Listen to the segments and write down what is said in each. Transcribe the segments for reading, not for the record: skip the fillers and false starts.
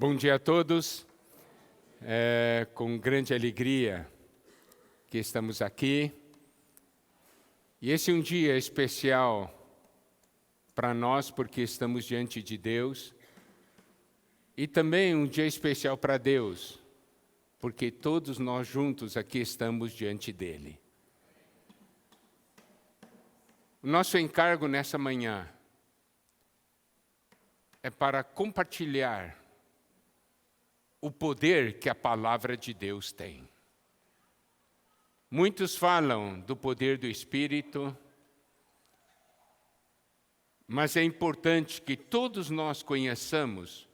Bom dia a todos. É com grande alegria que estamos aqui. E esse é um dia especial para nós, porque estamos diante de Deus. E também um dia especial para Deus, porque todos nós juntos aqui estamos diante dEle. O nosso encargo nessa manhã é para compartilhar o poder que a palavra de Deus tem. Muitos falam do poder do Espírito, mas é importante que todos nós conheçamos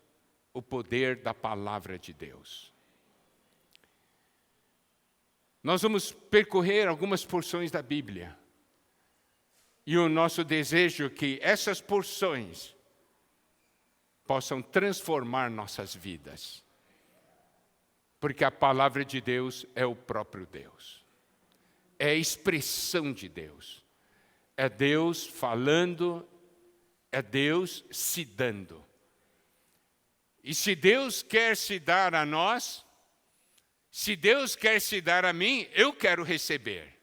o poder da palavra de Deus. Nós vamos percorrer algumas porções da Bíblia. E o nosso desejo é que essas porções possam transformar nossas vidas. Porque a palavra de Deus é o próprio Deus. É a expressão de Deus. É Deus falando, é Deus se dando. E se Deus quer se dar a nós, se Deus quer se dar a mim, eu quero receber.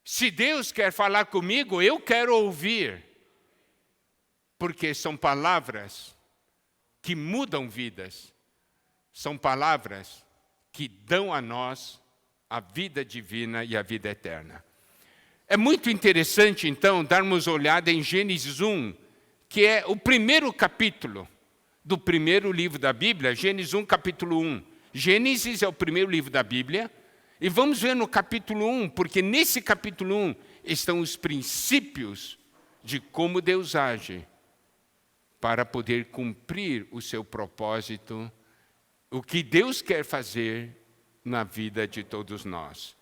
Se Deus quer falar comigo, eu quero ouvir. Porque são palavras que mudam vidas. São palavras que dão a nós a vida divina e a vida eterna. É muito interessante, então, darmos olhada em Gênesis 1, que é o primeiro capítulo do primeiro livro da Bíblia, Gênesis 1, capítulo 1. Gênesis é o primeiro livro da Bíblia, e vamos ver no capítulo 1, porque nesse capítulo 1 estão os princípios de como Deus age para poder cumprir o seu propósito, o que Deus quer fazer na vida de todos nós.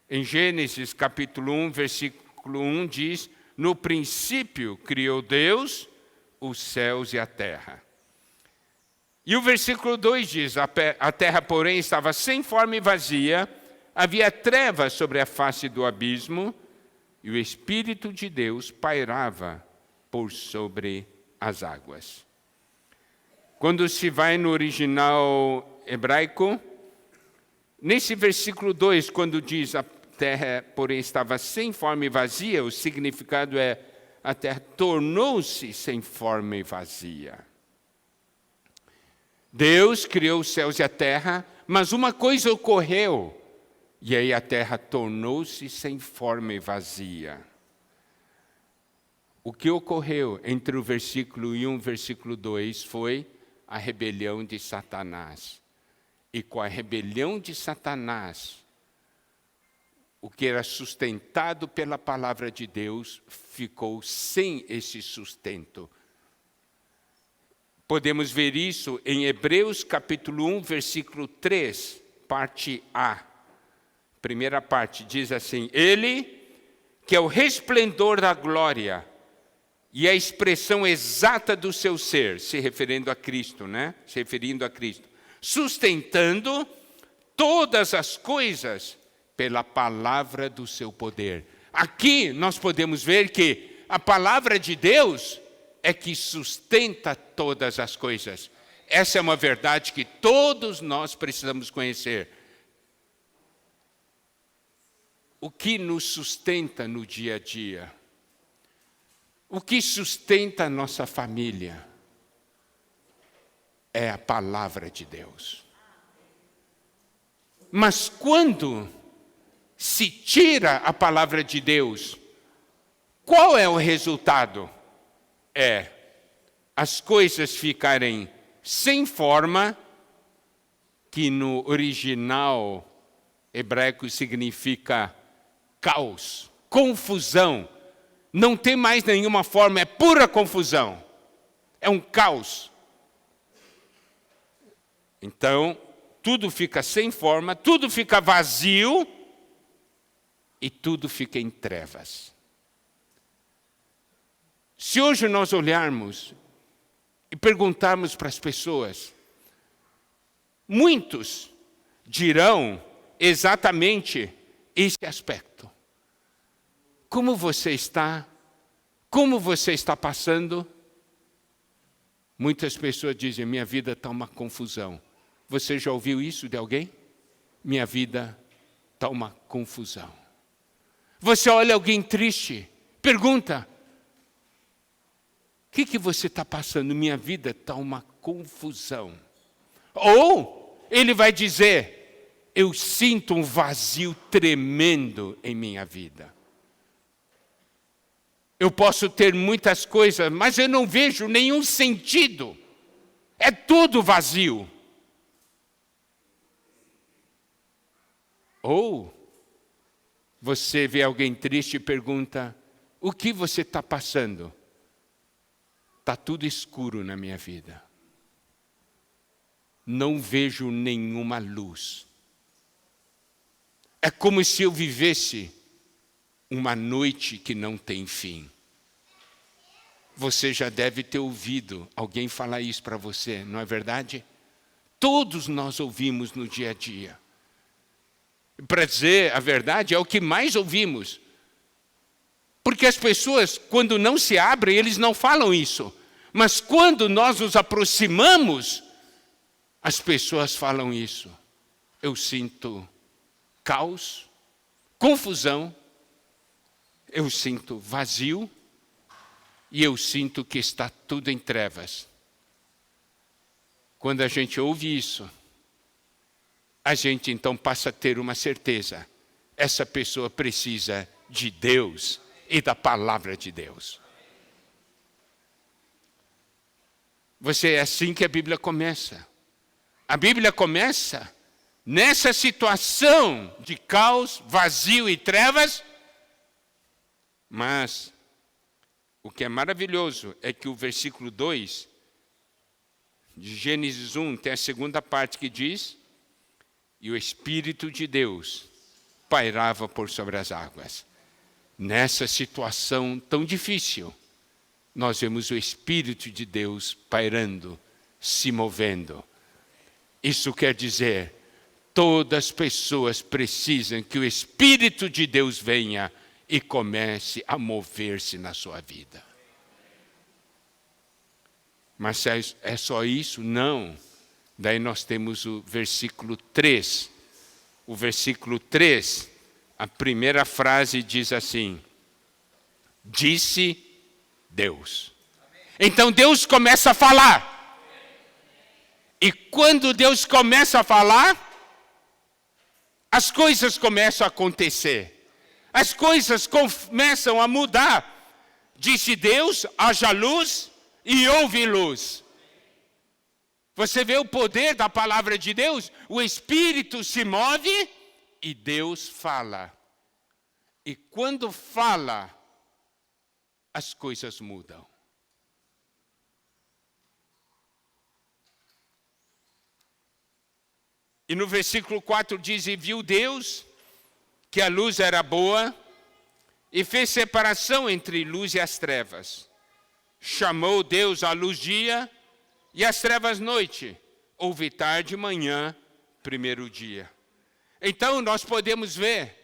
Em Gênesis capítulo 1, versículo 1 diz: no princípio criou Deus os céus e a terra. E o versículo 2 diz: a terra, porém, estava sem forma e vazia, havia trevas sobre a face do abismo, e o Espírito de Deus pairava por sobre as águas. Quando se vai no original hebraico, nesse versículo 2, quando diz a terra, porém, estava sem forma e vazia, o significado é: a terra tornou-se sem forma e vazia. Deus criou os céus e a terra, mas uma coisa ocorreu, e aí a terra tornou-se sem forma e vazia. O que ocorreu entre o versículo 1 e o versículo 2 foi a rebelião de Satanás. E com a rebelião de Satanás, o que era sustentado pela palavra de Deus ficou sem esse sustento. Podemos ver isso em Hebreus capítulo 1, versículo 3, parte A. Primeira parte diz assim: Ele, que é o resplendor da glória e a expressão exata do seu ser, se referindo a Cristo, né? Se referindo a Cristo, sustentando todas as coisas pela palavra do seu poder. Aqui nós podemos ver que a palavra de Deus é que sustenta todas as coisas. Essa é uma verdade que todos nós precisamos conhecer. O que nos sustenta no dia a dia? O que sustenta a nossa família? É a palavra de Deus. Mas quando se tira a palavra de Deus, qual é o resultado? É as coisas ficarem sem forma, que no original hebraico significa caos, confusão. Não tem mais nenhuma forma, é pura confusão. É um caos. Então, tudo fica sem forma, tudo fica vazio e tudo fica em trevas. Se hoje nós olharmos e perguntarmos para as pessoas, muitos dirão exatamente esse aspecto. Como você está? Como você está passando? Muitas pessoas dizem, minha vida está uma confusão. Você já ouviu isso de alguém? Minha vida está uma confusão. Você olha alguém triste, pergunta, o que você está passando? Minha vida está uma confusão. Ou ele vai dizer, eu sinto um vazio tremendo em minha vida. Eu posso ter muitas coisas, mas eu não vejo nenhum sentido. É tudo vazio. Ou você vê alguém triste e pergunta, o que você está passando? Está tudo escuro na minha vida. Não vejo nenhuma luz. É como se eu vivesse uma noite que não tem fim. Você já deve ter ouvido alguém falar isso para você, não é verdade? Todos nós ouvimos no dia a dia. Para dizer a verdade, é o que mais ouvimos. Porque as pessoas, quando não se abrem, eles não falam isso. Mas quando nós nos aproximamos, as pessoas falam isso. Eu sinto caos, confusão, eu sinto vazio e eu sinto que está tudo em trevas. Quando a gente ouve isso, a gente então passa a ter uma certeza. Essa pessoa precisa de Deus e da palavra de Deus. É assim que a Bíblia começa. A Bíblia começa nessa situação de caos, vazio e trevas. Mas o que é maravilhoso é que o versículo 2 de Gênesis 1 tem a segunda parte que diz, e o Espírito de Deus pairava por sobre as águas. Nessa situação tão difícil, nós vemos o Espírito de Deus pairando, se movendo. Isso quer dizer, todas as pessoas precisam que o Espírito de Deus venha e comece a mover-se na sua vida. Mas é só isso? Não. Daí nós temos o versículo 3. O versículo 3, a primeira frase diz assim, disse Deus. Então Deus começa a falar. E quando Deus começa a falar, as coisas começam a acontecer. As coisas começam a mudar. Disse Deus, haja luz e houve luz. Você vê o poder da palavra de Deus? O Espírito se move e Deus fala. E quando fala, as coisas mudam. E no versículo 4 diz, e viu Deus que a luz era boa, e fez separação entre luz e as trevas. Chamou Deus a luz dia, e as trevas noite. Houve tarde e manhã, primeiro dia. Então nós podemos ver,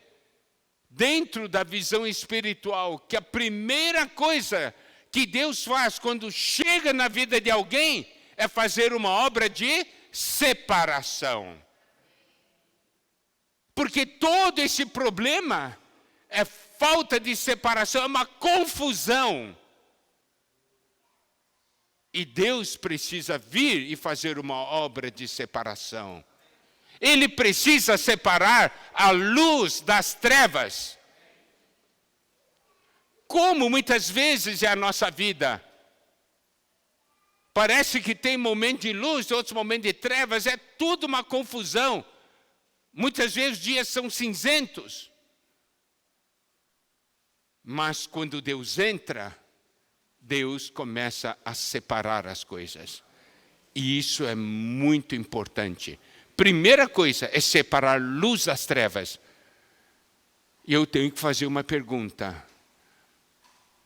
dentro da visão espiritual, que a primeira coisa que Deus faz quando chega na vida de alguém, é fazer uma obra de separação. Porque todo esse problema é falta de separação, é uma confusão. E Deus precisa vir e fazer uma obra de separação. Ele precisa separar a luz das trevas. Como muitas vezes é a nossa vida. Parece que tem momento de luz, outros momentos de trevas, é tudo uma confusão. Muitas vezes os dias são cinzentos. Mas quando Deus entra, Deus começa a separar as coisas. E isso é muito importante. Primeira coisa é separar luz das trevas. E eu tenho que fazer uma pergunta.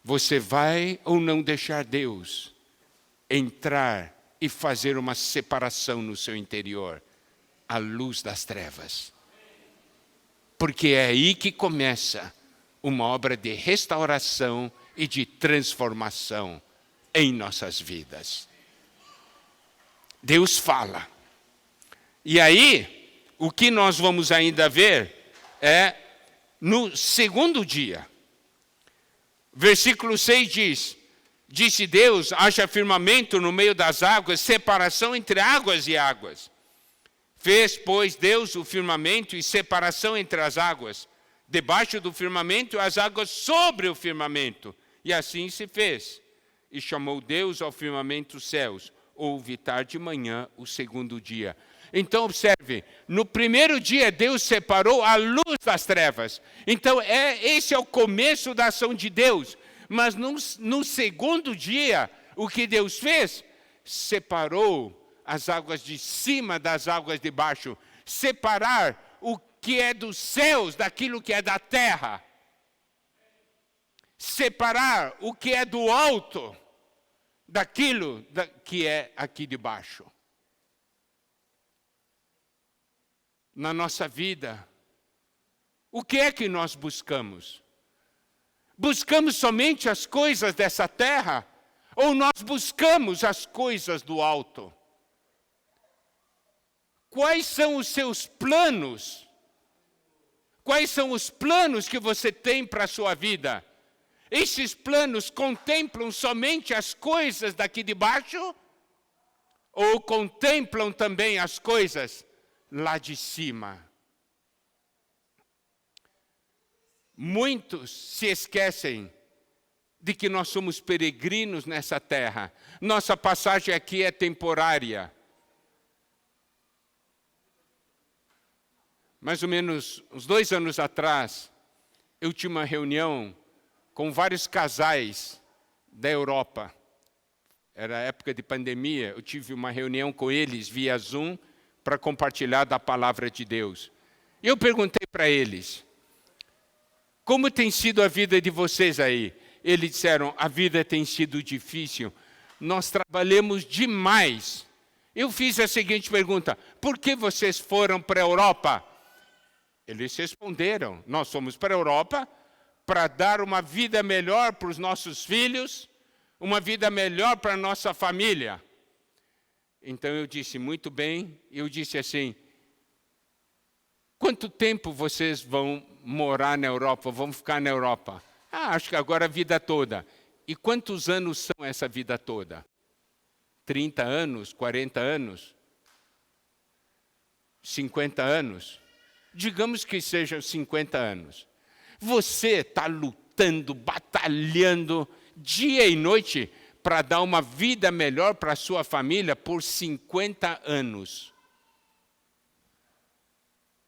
Você vai ou não deixar Deus entrar e fazer uma separação no seu interior? A luz das trevas. Porque é aí que começa uma obra de restauração e de transformação em nossas vidas. Deus fala. E aí, o que nós vamos ainda ver é no segundo dia. Versículo 6 diz: disse Deus, haja firmamento no meio das águas, separação entre águas e águas. Fez, pois, Deus o firmamento e separação entre as águas, debaixo do firmamento e as águas sobre o firmamento. E assim se fez. E chamou Deus ao firmamento os céus. Houve tarde e manhã o segundo dia. Então, observe, no primeiro dia Deus separou a luz das trevas. Então, esse é o começo da ação de Deus. Mas no segundo dia, o que Deus fez? Separou as águas de cima das águas de baixo. Separar o que é dos céus daquilo que é da terra. Separar o que é do alto daquilo que é aqui de baixo. Na nossa vida, o que é que nós buscamos? Buscamos somente as coisas dessa terra? Ou nós buscamos as coisas do alto? Quais são os seus planos? Quais são os planos que você tem para a sua vida? Esses planos contemplam somente as coisas daqui de baixo? Ou contemplam também as coisas lá de cima? Muitos se esquecem de que nós somos peregrinos nessa terra. Nossa passagem aqui é temporária. Mais ou menos uns 2 anos atrás, eu tinha uma reunião com vários casais da Europa. Era época de pandemia, eu tive uma reunião com eles via Zoom para compartilhar da palavra de Deus. E eu perguntei para eles: como tem sido a vida de vocês aí? Eles disseram: a vida tem sido difícil, nós trabalhamos demais. Eu fiz a seguinte pergunta: por que vocês foram para a Europa? Eles responderam: nós fomos para a Europa para dar uma vida melhor para os nossos filhos, uma vida melhor para a nossa família. Então eu disse: muito bem. Eu disse assim: quanto tempo vocês vão morar na Europa, vão ficar na Europa? Acho que agora a vida toda. E quantos anos são essa vida toda? 30 anos, 40 anos? 50 anos? Digamos que sejam 50 anos. Você está lutando, batalhando dia e noite para dar uma vida melhor para a sua família por 50 anos.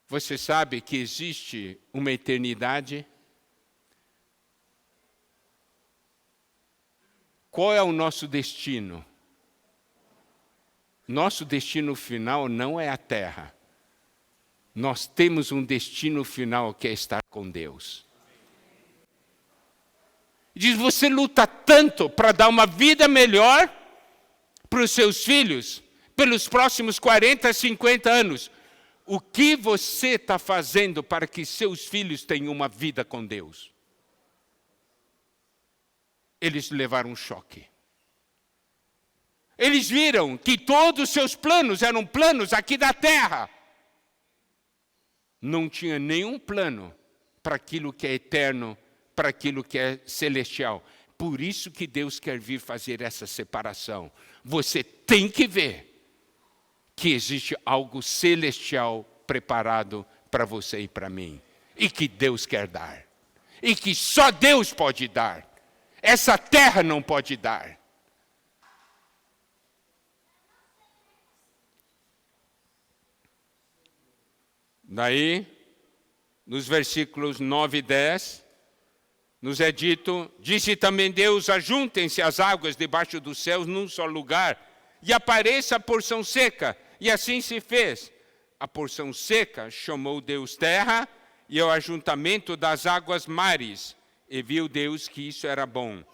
Você sabe que existe uma eternidade? Qual é o nosso destino? Nosso destino final não é a terra. Nós temos um destino final que é estar com Deus. Diz: você luta tanto para dar uma vida melhor para os seus filhos, pelos próximos 40, 50 anos. O que você está fazendo para que seus filhos tenham uma vida com Deus? Eles levaram um choque. Eles viram que todos os seus planos eram planos aqui da terra. Não tinha nenhum plano para aquilo que é eterno, para aquilo que é celestial. Por isso que Deus quer vir fazer essa separação. Você tem que ver que existe algo celestial preparado para você e para mim. E que Deus quer dar. E que só Deus pode dar. Essa terra não pode dar. Daí, nos versículos 9 e 10, nos é dito: disse também Deus: ajuntem-se as águas debaixo dos céus num só lugar, e apareça a porção seca. E assim se fez. A porção seca chamou Deus terra, e ao ajuntamento das águas mares. E viu Deus que isso era bom.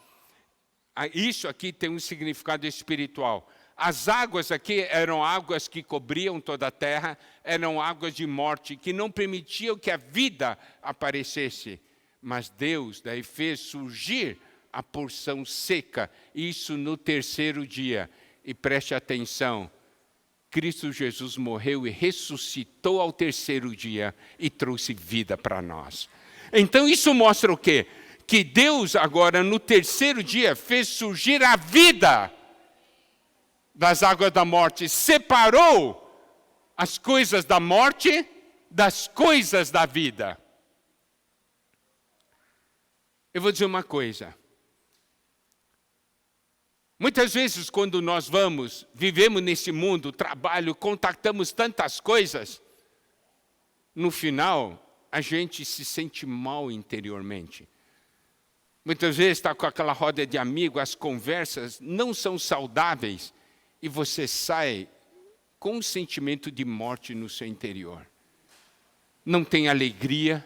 Isso aqui tem um significado espiritual. As águas aqui eram águas que cobriam toda a terra, eram águas de morte, que não permitiam que a vida aparecesse. Mas Deus daí fez surgir a porção seca, isso no terceiro dia. E preste atenção, Cristo Jesus morreu e ressuscitou ao terceiro dia e trouxe vida para nós. Então isso mostra o quê? Que Deus agora no terceiro dia fez surgir a vida das águas da morte, separou as coisas da morte das coisas da vida. Eu vou dizer uma coisa. Muitas vezes quando nós vivemos nesse mundo, trabalho, contactamos tantas coisas, no final a gente se sente mal interiormente. Muitas vezes está com aquela roda de amigos, as conversas não são saudáveis e você sai com um sentimento de morte no seu interior. Não tem alegria.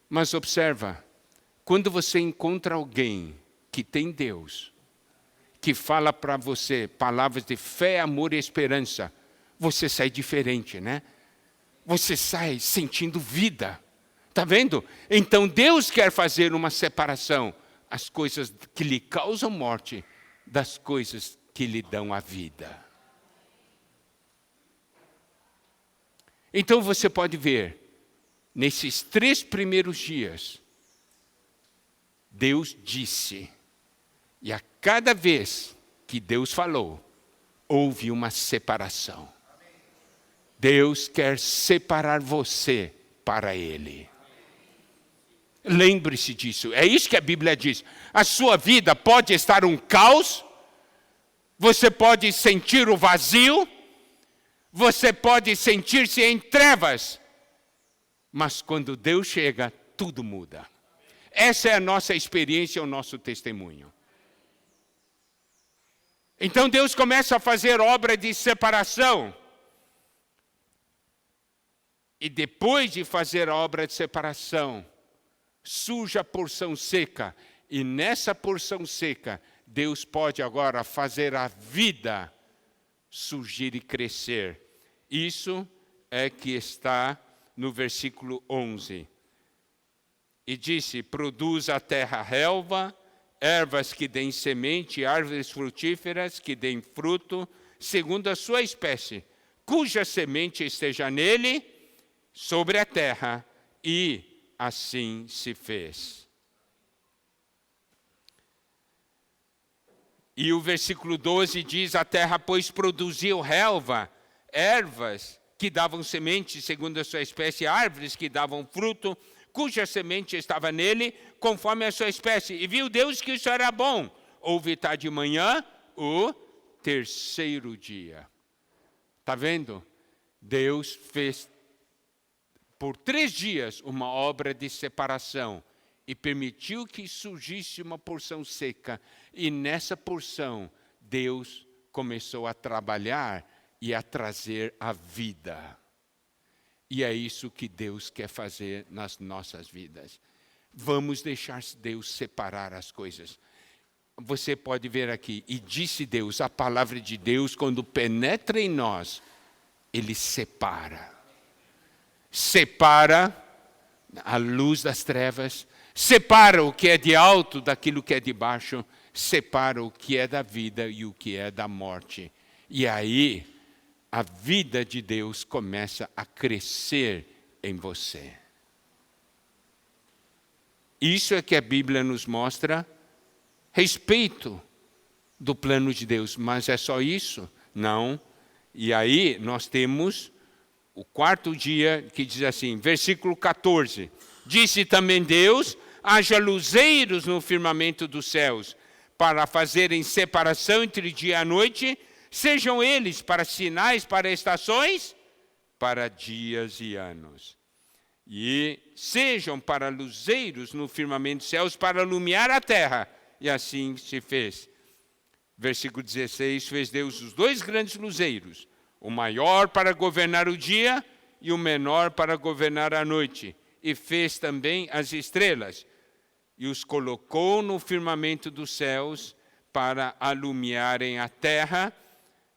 Mas observa, quando você encontra alguém que tem Deus, que fala para você palavras de fé, amor e esperança, você sai diferente, né? Você sai sentindo vida. Está vendo? Então Deus quer fazer uma separação, as coisas que lhe causam morte, das coisas que lhe dão a vida. Então você pode ver, nesses 3 primeiros dias, Deus disse, e a cada vez que Deus falou, houve uma separação. Deus quer separar você para Ele. Lembre-se disso, é isso que a Bíblia diz. A sua vida pode estar um caos, você pode sentir o vazio, você pode sentir-se em trevas, mas quando Deus chega, tudo muda. Essa é a nossa experiência, o nosso testemunho. Então Deus começa a fazer obra de separação. E depois de fazer a obra de separação, surge a porção seca. E nessa porção seca, Deus pode agora fazer a vida surgir e crescer. Isso é que está no versículo 11. E disse, produz a terra relva, ervas que deem semente, árvores frutíferas que deem fruto, segundo a sua espécie, cuja semente esteja nele, sobre a terra, e assim se fez. E o versículo 12 diz, a terra, pois, produziu relva, ervas que davam semente, segundo a sua espécie, árvores que davam fruto, cuja semente estava nele, conforme a sua espécie. E viu Deus que isso era bom. Houve tarde de manhã, o terceiro dia. Está vendo? Deus fez por 3 dias uma obra de separação e permitiu que surgisse uma porção seca. E nessa porção, Deus começou a trabalhar e a trazer a vida. E é isso que Deus quer fazer nas nossas vidas. Vamos deixar Deus separar as coisas. Você pode ver aqui, e disse Deus, a palavra de Deus, quando penetra em nós, Ele separa. Separa a luz das trevas, separa o que é de alto daquilo que é de baixo, separa o que é da vida e o que é da morte. E aí, a vida de Deus começa a crescer em você. Isso é que a Bíblia nos mostra respeito do plano de Deus. Mas é só isso? Não. E aí nós temos o 4º dia que diz assim, versículo 14. Disse também Deus, haja luzeiros no firmamento dos céus, para fazerem separação entre dia e noite, sejam eles para sinais, para estações, para dias e anos. E sejam para luzeiros no firmamento dos céus, para iluminar a terra. E assim se fez. Versículo 16, fez Deus os 2 grandes luzeiros, o maior para governar o dia e o menor para governar a noite. E fez também as estrelas, e os colocou no firmamento dos céus para alumiarem a terra,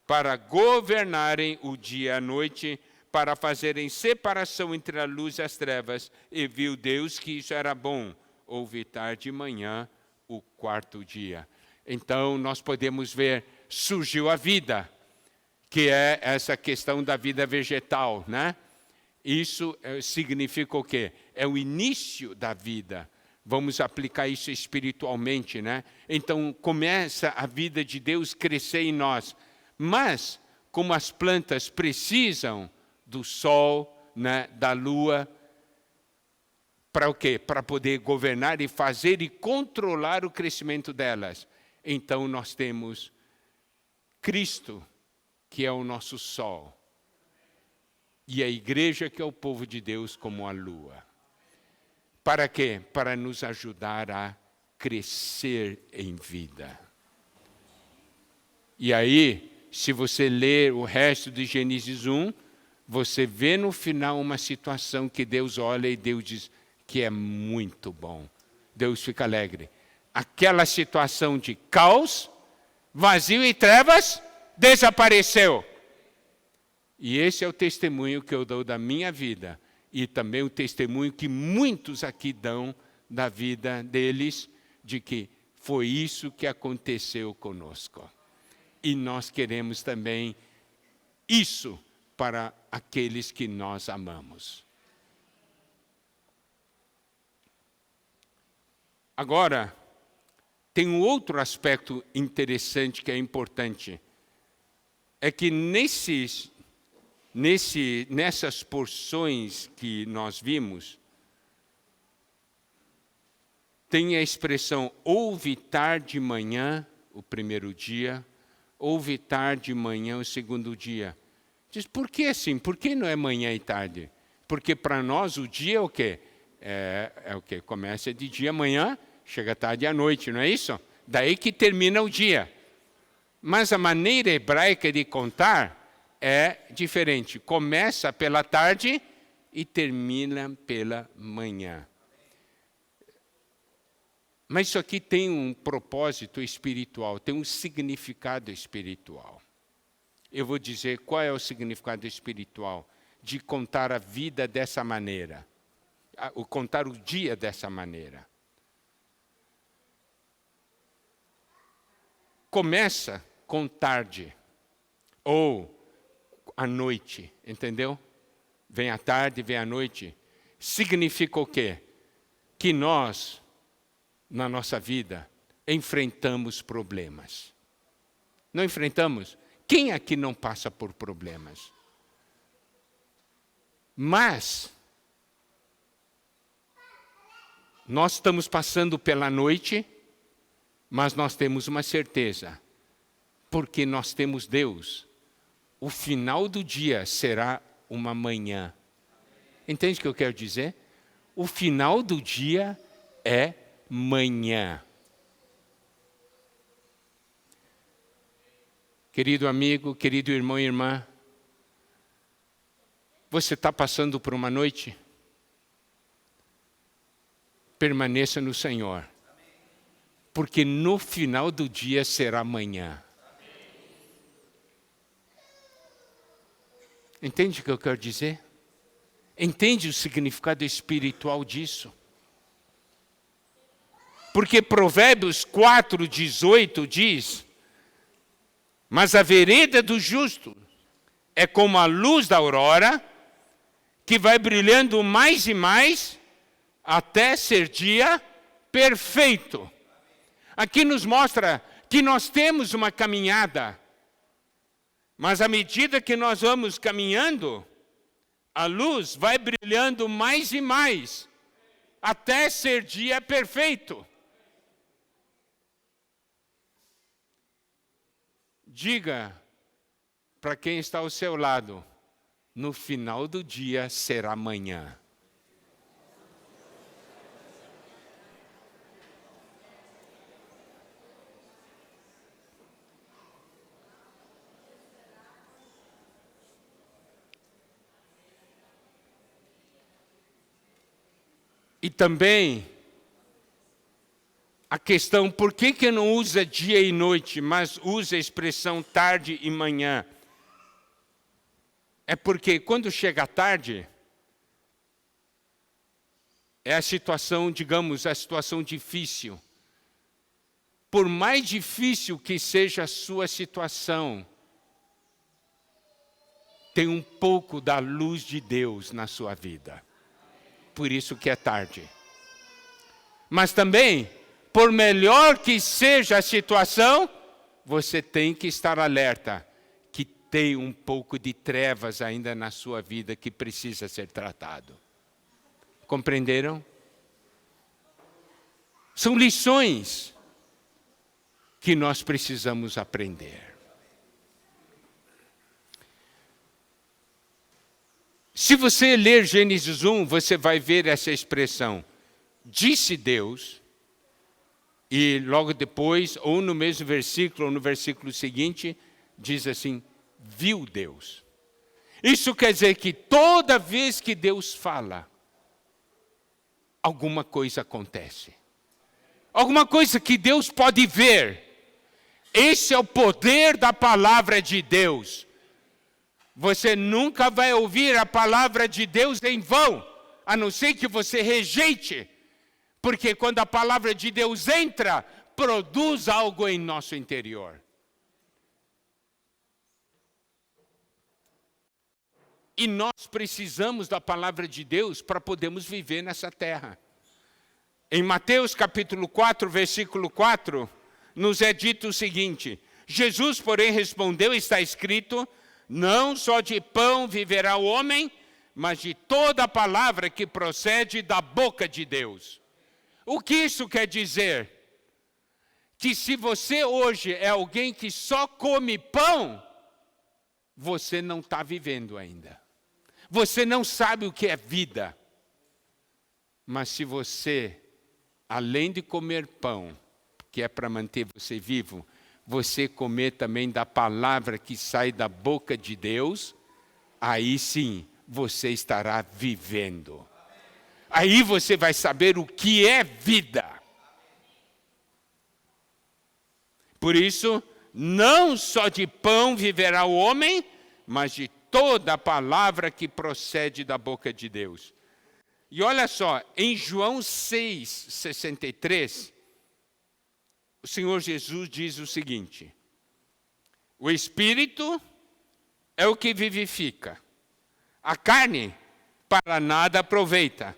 para governarem o dia e a noite, para fazerem separação entre a luz e as trevas. E viu Deus que isso era bom. Houve tarde e manhã, o 4º dia. Então, nós podemos ver surgiu a vida, que é essa questão da vida vegetal, né? Isso significa o quê? É o início da vida. Vamos aplicar isso espiritualmente, né? Então, começa a vida de Deus crescer em nós. Mas, como as plantas precisam do sol, né, da lua, para o quê? Para poder governar e fazer e controlar o crescimento delas. Então, nós temos Cristo, que é o nosso sol. E a igreja, que é o povo de Deus, como a lua. Para quê? Para nos ajudar a crescer em vida. E aí, se você ler o resto de Gênesis 1, você vê no final uma situação que Deus olha e Deus diz que é muito bom. Deus fica alegre. Aquela situação de caos, vazio e trevas, desapareceu. E esse é o testemunho que eu dou da minha vida. E também o testemunho que muitos aqui dão da vida deles, de que foi isso que aconteceu conosco. E nós queremos também isso para aqueles que nós amamos. Agora, tem um outro aspecto interessante que é importante. É que nessas porções que nós vimos, tem a expressão houve tarde de manhã, o primeiro dia, houve tarde de manhã, o segundo dia. Diz, por que assim? Por que não é manhã e tarde? Porque para nós o dia é o quê? É o quê? Começa de dia amanhã, chega tarde à noite, não é isso? Daí que termina o dia. Mas a maneira hebraica de contar é diferente. Começa pela tarde e termina pela manhã. Mas isso aqui tem um propósito espiritual, tem um significado espiritual. Eu vou dizer qual é o significado espiritual de contar a vida dessa maneira, contar o dia dessa maneira. Começa com tarde ou à noite, entendeu? Vem à tarde, vem à noite. Significa o quê? Que nós, na nossa vida, enfrentamos problemas. Não enfrentamos? Quem aqui não passa por problemas? Mas, nós estamos passando pela noite, mas nós temos uma certeza, porque nós temos Deus. O final do dia será uma manhã. Entende o que eu quero dizer? O final do dia é manhã. Querido amigo, querido irmão e irmã, você está passando por uma noite? Permaneça no Senhor, porque no final do dia será manhã. Entende o que eu quero dizer? Entende o significado espiritual disso? Porque Provérbios 4:18 diz: mas a vereda do justo é como a luz da aurora, que vai brilhando mais e mais, até ser dia perfeito. Aqui nos mostra que nós temos uma caminhada, mas à medida que nós vamos caminhando, a luz vai brilhando mais e mais, até ser dia perfeito. Diga para quem está ao seu lado, no final do dia será manhã. E também a questão, por que não usa dia e noite, mas usa a expressão tarde e manhã? É porque quando chega a tarde, é a situação, digamos, a situação difícil. por mais difícil que seja a sua situação, tem um pouco da luz de Deus na sua vida. Por isso que é tarde. Mas também, por melhor que seja a situação, você tem que estar alerta que tem um pouco de trevas ainda na sua vida que precisa ser tratado. Compreenderam? São lições que nós precisamos aprender. Se você ler Gênesis 1, você vai ver essa expressão, disse Deus, e logo depois, ou no mesmo versículo, ou no versículo seguinte, diz assim, viu Deus. Isso quer dizer que toda vez que Deus fala, alguma coisa acontece. Alguma coisa que Deus pode ver. Esse é o poder da palavra de Deus. Você nunca vai ouvir a palavra de Deus em vão, a não ser que você rejeite. Porque quando a palavra de Deus entra, produz algo em nosso interior. E nós precisamos da palavra de Deus para podermos viver nessa terra. Em Mateus capítulo 4, versículo 4, nos é dito o seguinte, Jesus, porém, respondeu, está escrito, não só de pão viverá o homem, mas de toda a palavra que procede da boca de Deus. O que isso quer dizer? Que se você hoje é alguém que só come pão, você não está vivendo ainda. Você não sabe o que é vida. Mas se você, além de comer pão, que é para manter você vivo, você comer também da palavra que sai da boca de Deus, aí sim você estará vivendo. Aí você vai saber o que é vida. Por isso, não só de pão viverá o homem, mas de toda a palavra que procede da boca de Deus. E olha só, em João 6:63, o Senhor Jesus diz o seguinte, o Espírito é o que vivifica, a carne para nada aproveita.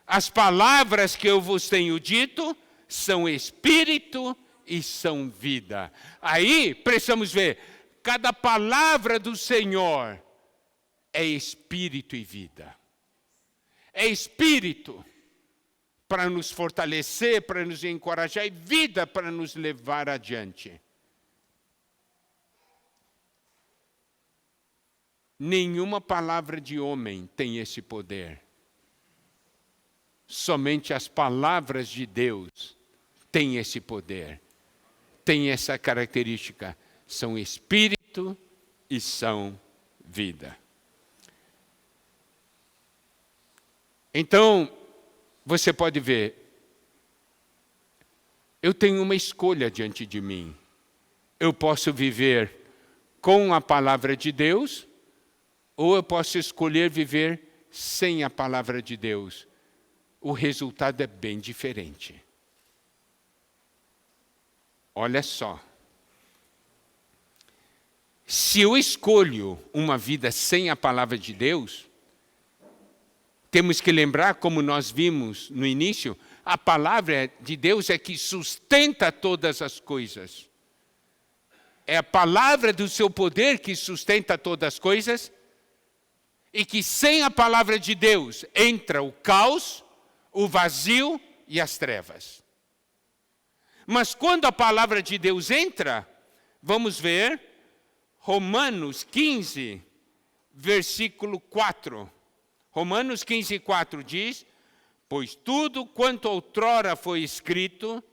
As palavras que eu vos tenho dito são Espírito e são vida. Aí precisamos ver, cada palavra do Senhor é Espírito e vida. É Espírito para nos fortalecer, para nos encorajar, e vida para nos levar adiante. Nenhuma palavra de homem tem esse poder. Somente as palavras de Deus têm esse poder. Têm essa característica. São Espírito e são vida. Então, você pode ver, eu tenho uma escolha diante de mim. Eu posso viver com a palavra de Deus, ou eu posso escolher viver sem a palavra de Deus. O resultado é bem diferente. Olha só. Se eu escolho uma vida sem a palavra de Deus, temos que lembrar, como nós vimos no início, a palavra de Deus é que sustenta todas as coisas. É a palavra do seu poder que sustenta todas as coisas, e que sem a palavra de Deus entra o caos, o vazio e as trevas. Mas quando a palavra de Deus entra, vamos ver Romanos 15, versículo 4. Romanos 15, 4 diz, pois tudo quanto outrora foi escrito,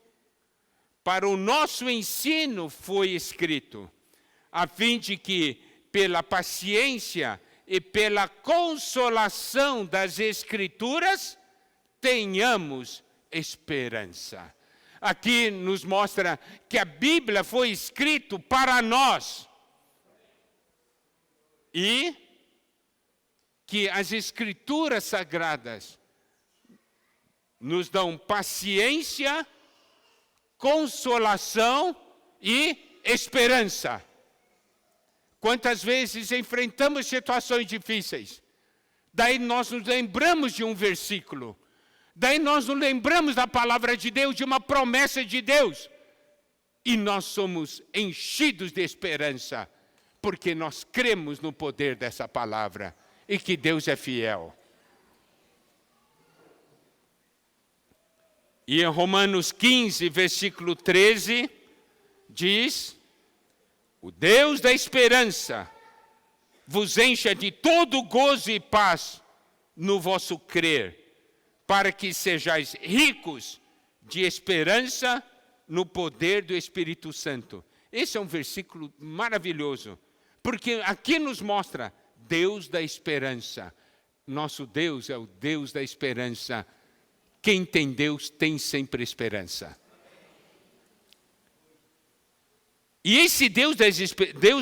para o nosso ensino foi escrito, a fim de que, pela paciência e pela consolação das Escrituras, tenhamos esperança. Aqui nos mostra que a Bíblia foi escrita para nós. E que as Escrituras Sagradas nos dão paciência, consolação e esperança. Quantas vezes enfrentamos situações difíceis, daí nós nos lembramos de um versículo, daí nós nos lembramos da palavra de Deus, de uma promessa de Deus, e nós somos enchidos de esperança, porque nós cremos no poder dessa palavra, e que Deus é fiel. E em Romanos 15, versículo 13, diz: o Deus da esperança vos encha de todo gozo e paz no vosso crer, para que sejais ricos de esperança no poder do Espírito Santo. Esse é um versículo maravilhoso, porque aqui nos mostra Deus da esperança. Nosso Deus é o Deus da esperança. Quem tem Deus tem sempre esperança. E esse Deus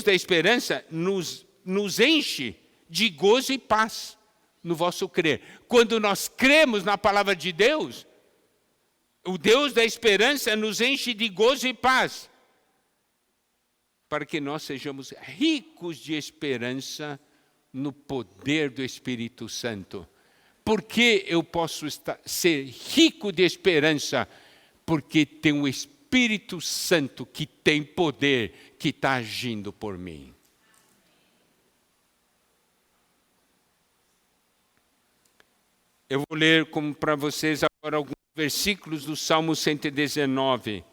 da esperança nos enche de gozo e paz no vosso crer. Quando nós cremos na palavra de Deus, o Deus da esperança nos enche de gozo e paz, para que nós sejamos ricos de esperança no poder do Espírito Santo. Por que eu posso ser rico de esperança? Porque tem um Espírito Santo que tem poder, que está agindo por mim. Eu vou ler para vocês agora alguns versículos do Salmo 119,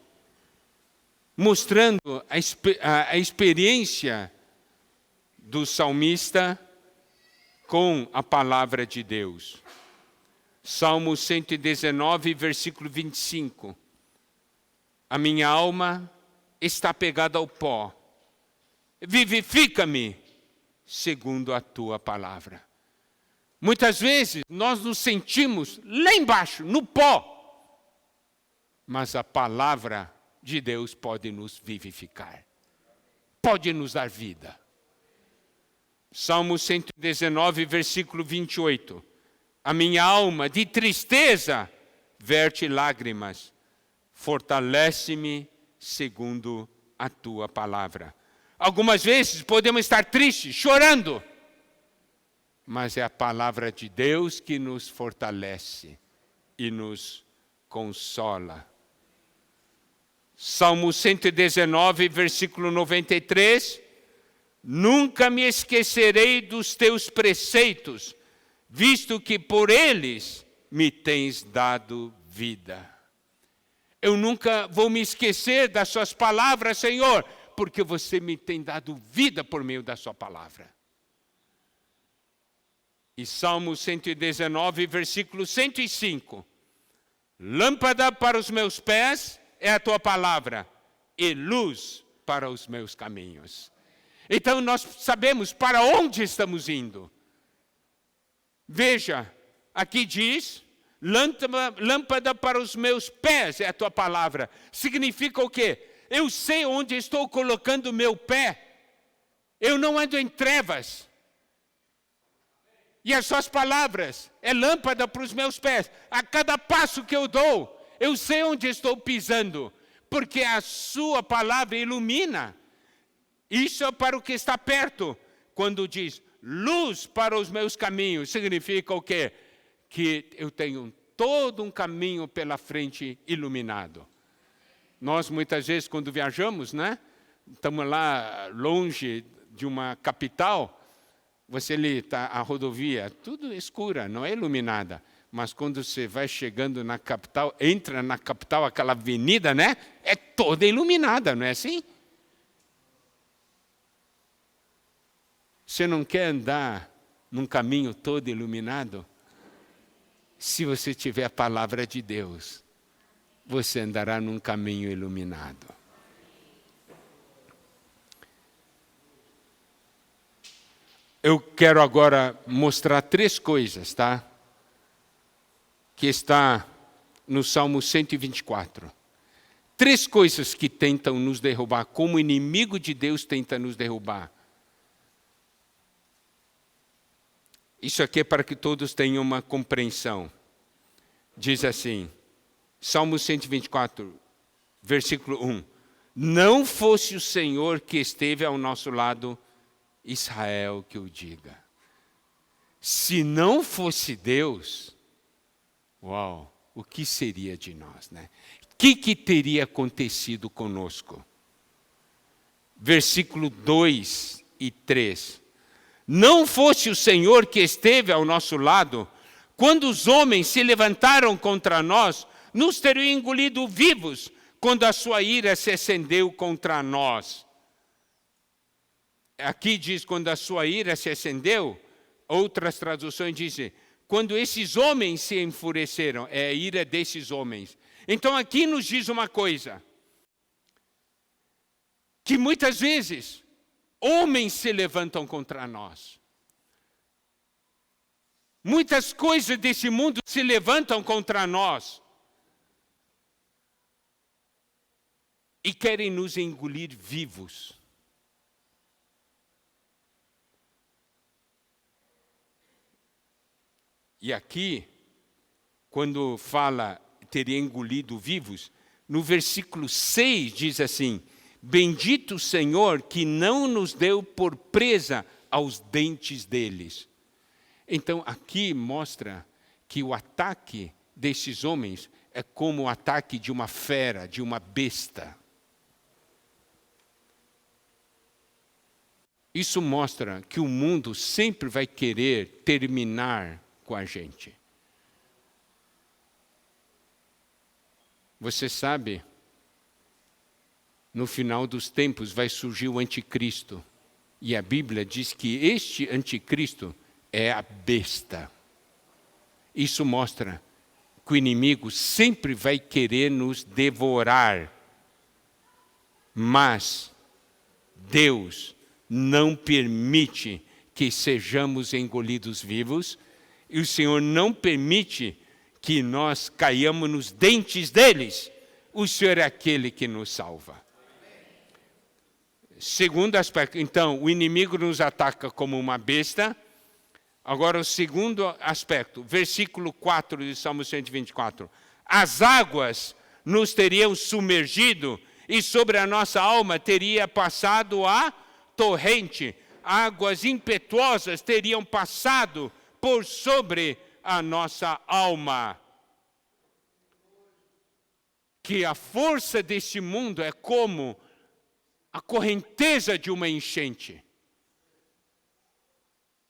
mostrando a experiência do salmista com a palavra de Deus. Salmo 119, versículo 25. A minha alma está pegada ao pó. Vivifica-me segundo a tua palavra. Muitas vezes nós nos sentimos lá embaixo, no pó. Mas a palavra de Deus pode nos vivificar. Pode nos dar vida. Salmo 119, versículo 28. A minha alma de tristeza verte lágrimas. Fortalece-me segundo a tua palavra. Algumas vezes podemos estar tristes, chorando. Mas é a palavra de Deus que nos fortalece e nos consola. Salmo 119, versículo 93. Nunca me esquecerei dos teus preceitos, visto que por eles me tens dado vida. Eu nunca vou me esquecer das suas palavras, Senhor, porque você me tem dado vida por meio da sua palavra. E Salmo 119, versículo 105. Lâmpada para os meus pés é a tua palavra, e luz para os meus caminhos. Então nós sabemos para onde estamos indo. Veja, aqui diz, lâmpada para os meus pés é a tua palavra. Significa o quê? Eu sei onde estou colocando o meu pé. Eu não ando em trevas. E as suas palavras é lâmpada para os meus pés. A cada passo que eu dou, eu sei onde estou pisando, porque a sua palavra ilumina. Isso é para o que está perto. Quando diz luz para os meus caminhos, significa o quê? Que eu tenho todo um caminho pela frente iluminado. Nós muitas vezes quando viajamos, né? Estamos lá longe de uma capital, você ali está a rodovia, tudo escura, não é iluminada. Mas quando você vai chegando na capital, entra na capital, aquela avenida, né? É toda iluminada, não é assim? Você não quer andar num caminho todo iluminado? Se você tiver a palavra de Deus, você andará num caminho iluminado. Eu quero agora mostrar 3 coisas, tá? Que está no Salmo 124. 3 coisas que tentam nos derrubar, como o inimigo de Deus tenta nos derrubar. Isso aqui é para que todos tenham uma compreensão. Diz assim, Salmo 124, Versículo 1. Não fosse o Senhor que esteve ao nosso lado, Israel que o diga. Se não fosse Deus, uau, o que seria de nós, né? O que teria acontecido conosco? Versículo 2 e 3. Não fosse o Senhor que esteve ao nosso lado, quando os homens se levantaram contra nós, nos teriam engolido vivos, quando a sua ira se acendeu contra nós. Aqui diz, quando a sua ira se acendeu, outras traduções dizem, quando esses homens se enfureceram, é a ira desses homens. Então aqui nos diz uma coisa, que muitas vezes homens se levantam contra nós. Muitas coisas desse mundo se levantam contra nós e querem nos engolir vivos. E aqui, quando fala teria engolido vivos, no versículo 6 diz assim, bendito o Senhor que não nos deu por presa aos dentes deles. Então aqui mostra que o ataque desses homens é como o ataque de uma fera, de uma besta. Isso mostra que o mundo sempre vai querer terminar com a gente. Você sabe, no final dos tempos vai surgir o anticristo. E a Bíblia diz que este anticristo é a besta. Isso mostra que o inimigo sempre vai querer nos devorar. Mas Deus não permite que sejamos engolidos vivos. E o Senhor não permite que nós caiamos nos dentes deles. O Senhor é aquele que nos salva. Segundo aspecto, então, o inimigo nos ataca como uma besta. Agora, o segundo aspecto, versículo 4 de Salmo 124. As águas nos teriam submergido e sobre a nossa alma teria passado a torrente. Águas impetuosas teriam passado por sobre a nossa alma. Que a força desse mundo é como a correnteza de uma enchente.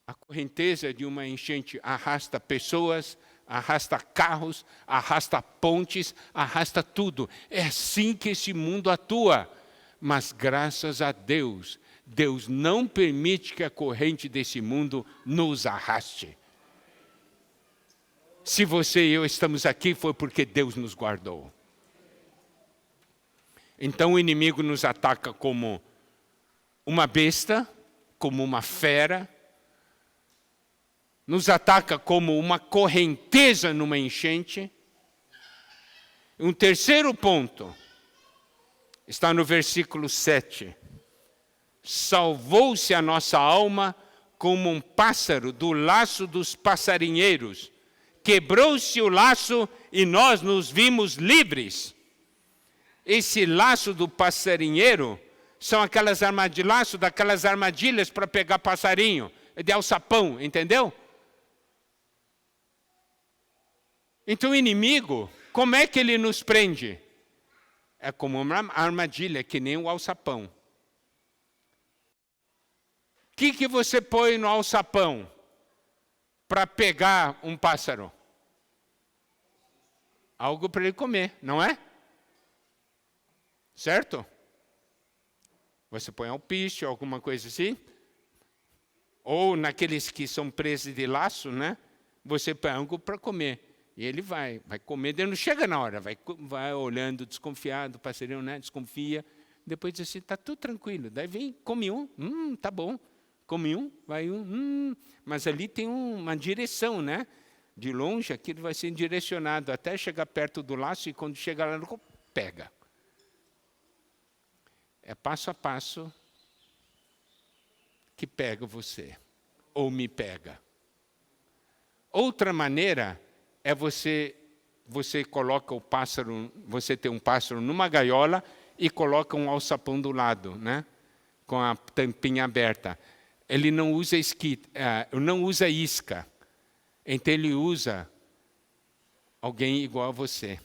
A correnteza de uma enchente arrasta pessoas, arrasta carros, arrasta pontes, arrasta tudo. É assim que esse mundo atua. Mas graças a Deus, Deus não permite que a corrente desse mundo nos arraste. Se você e eu estamos aqui, foi porque Deus nos guardou. Então o inimigo nos ataca como uma besta, como uma fera, nos ataca como uma correnteza numa enchente. Um terceiro ponto está no versículo 7. Salvou-se a nossa alma como um pássaro do laço dos passarinheiros. Quebrou-se o laço e nós nos vimos livres. Esse laço do passarinheiro são aquelas armadilhas, daquelas armadilhas para pegar passarinho, de alçapão, entendeu? Então o inimigo, como é que ele nos prende? É como uma armadilha, que nem o alçapão. O que você põe no alçapão para pegar um pássaro? Algo para ele comer, não é? Certo? Você põe alpiste, alguma coisa assim. Ou naqueles que são presos de laço, né? Você põe algo para comer. E ele vai comer, ele não chega na hora, vai olhando desconfiado, o passarinho, né? Desconfia. Depois diz assim, está tudo tranquilo. Daí vem, come um, tá bom. Come um, vai um, Mas ali tem uma direção, né? De longe, aquilo vai ser direcionado até chegar perto do laço e quando chegar lá, pega. É passo a passo que pega você, ou me pega. Outra maneira é você você coloca o pássaro, você tem um pássaro numa gaiola e coloca um alçapão do lado, né? Com a tampinha aberta. Ele não usa isca. Então ele usa alguém igual a você.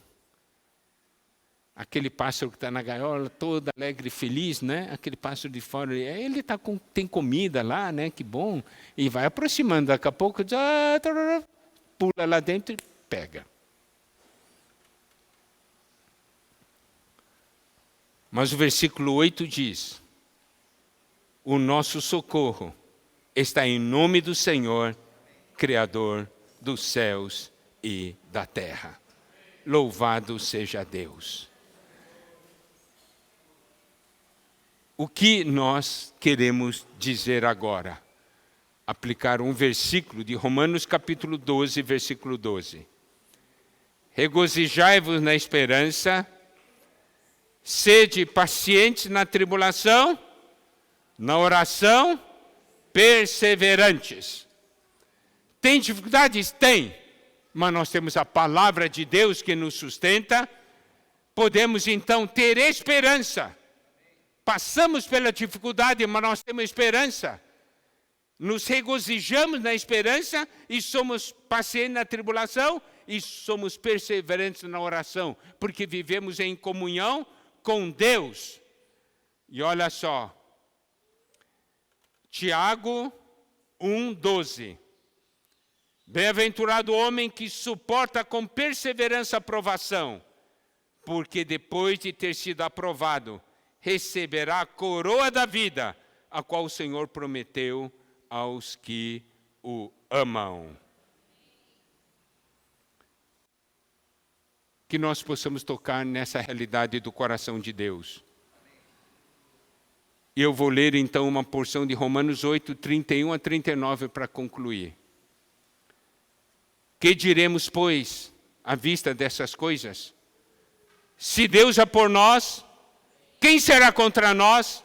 Aquele pássaro que está na gaiola, todo alegre e feliz, né? Aquele pássaro de fora, ele tem comida lá, né? Que bom. E vai aproximando, daqui a pouco, pula lá dentro e pega. Mas o versículo 8 diz: o nosso socorro está em nome do Senhor, Criador dos céus e da terra. Louvado seja Deus. O que nós queremos dizer agora? Aplicar um versículo de Romanos capítulo 12, versículo 12. Regozijai-vos na esperança, sede pacientes na tribulação, na oração, perseverantes. Tem dificuldades? Tem. Mas nós temos a palavra de Deus que nos sustenta. Podemos então ter esperança. Passamos pela dificuldade, mas nós temos esperança. Nos regozijamos na esperança e somos pacientes na tribulação e somos perseverantes na oração, porque vivemos em comunhão com Deus. E olha só, Tiago 1:12. Bem-aventurado o homem que suporta com perseverança a provação, porque depois de ter sido aprovado, receberá a coroa da vida, a qual o Senhor prometeu aos que o amam. Que nós possamos tocar nessa realidade do coração de Deus. E eu vou ler então uma porção de Romanos 8, 31 a 39 para concluir. Que diremos, pois, à vista dessas coisas? Se Deus é por nós, quem será contra nós?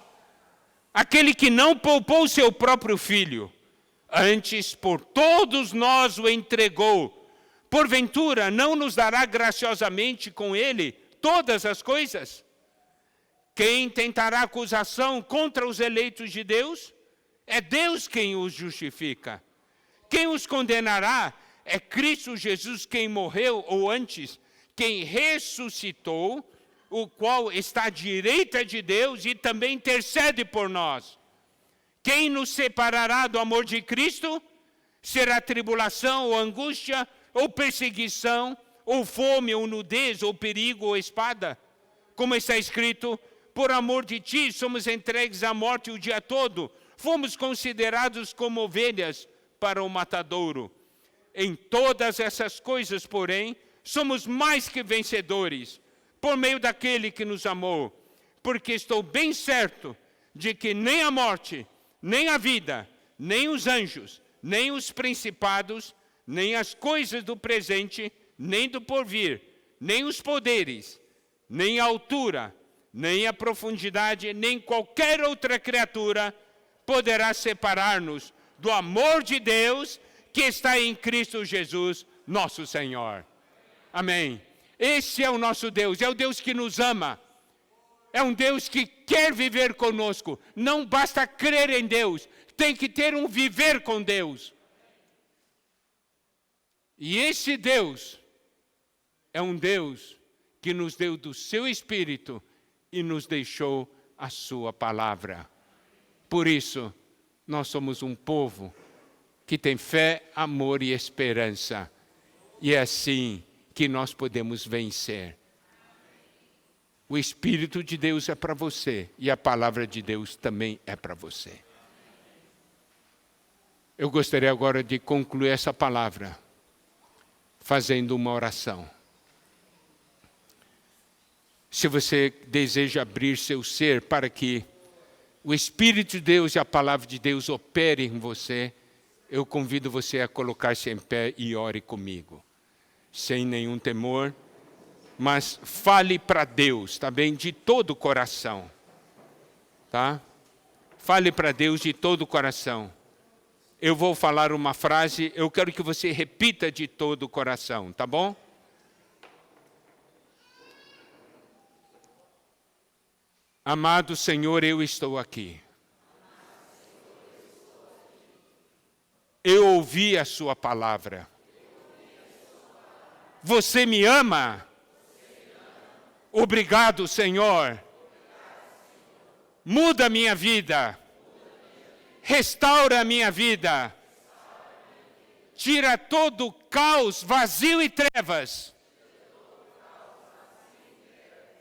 Aquele que não poupou seu próprio filho, antes por todos nós o entregou, porventura não nos dará graciosamente com ele todas as coisas? Quem tentará acusação contra os eleitos de Deus? É Deus quem os justifica. Quem os condenará? É Cristo Jesus quem morreu, ou antes, quem ressuscitou, o qual está à direita de Deus e também intercede por nós. Quem nos separará do amor de Cristo? Será tribulação, ou angústia, ou perseguição, ou fome, ou nudez, ou perigo, ou espada? Como está escrito, por amor de ti somos entregues à morte o dia todo, fomos considerados como ovelhas para o matadouro. Em todas essas coisas, porém, somos mais que vencedores, por meio daquele que nos amou, porque estou bem certo de que nem a morte, nem a vida, nem os anjos, nem os principados, nem as coisas do presente, nem do porvir, nem os poderes, nem a altura, nem a profundidade, nem qualquer outra criatura poderá separar-nos do amor de Deus que está em Cristo Jesus, nosso Senhor. Amém. Esse é o nosso Deus, é o Deus que nos ama. É um Deus que quer viver conosco. Não basta crer em Deus, tem que ter um viver com Deus. E esse Deus é um Deus que nos deu do seu Espírito e nos deixou a sua palavra. Por isso, nós somos um povo que tem fé, amor e esperança. E é assim que nós podemos vencer. O Espírito de Deus é para você e a palavra de Deus também é para você. Eu gostaria agora de concluir essa palavra fazendo uma oração. Se você deseja abrir seu ser para que o Espírito de Deus e a palavra de Deus operem em você, eu convido você a colocar-se em pé e ore comigo. Sem nenhum temor, mas fale para Deus, tá bem? De todo o coração, tá? Fale para Deus de todo o coração. Eu vou falar uma frase, eu quero que você repita de todo o coração, tá bom? Amado Senhor, eu estou aqui. Eu ouvi a sua palavra. Você me ama? Obrigado, Senhor. Muda a minha vida. Restaura a minha vida. Tira todo o caos, vazio e trevas.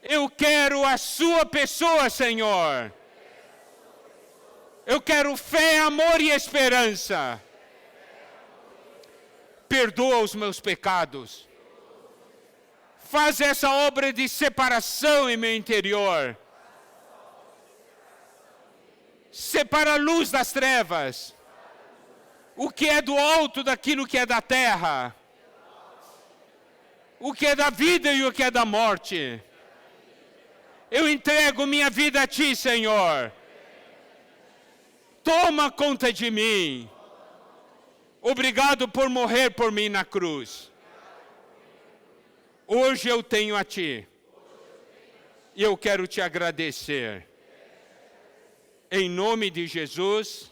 Eu quero a sua pessoa, Senhor. Eu quero fé, amor e esperança. Perdoa os meus pecados. Faz essa obra de separação em meu interior. Separa a luz das trevas. O que é do alto daquilo que é da terra. O que é da vida e o que é da morte. Eu entrego minha vida a Ti, Senhor. Toma conta de mim. Obrigado por morrer por mim na cruz. Hoje eu tenho a Ti. E eu quero Te agradecer. Em nome de Jesus.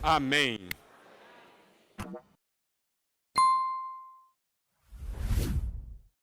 Amém.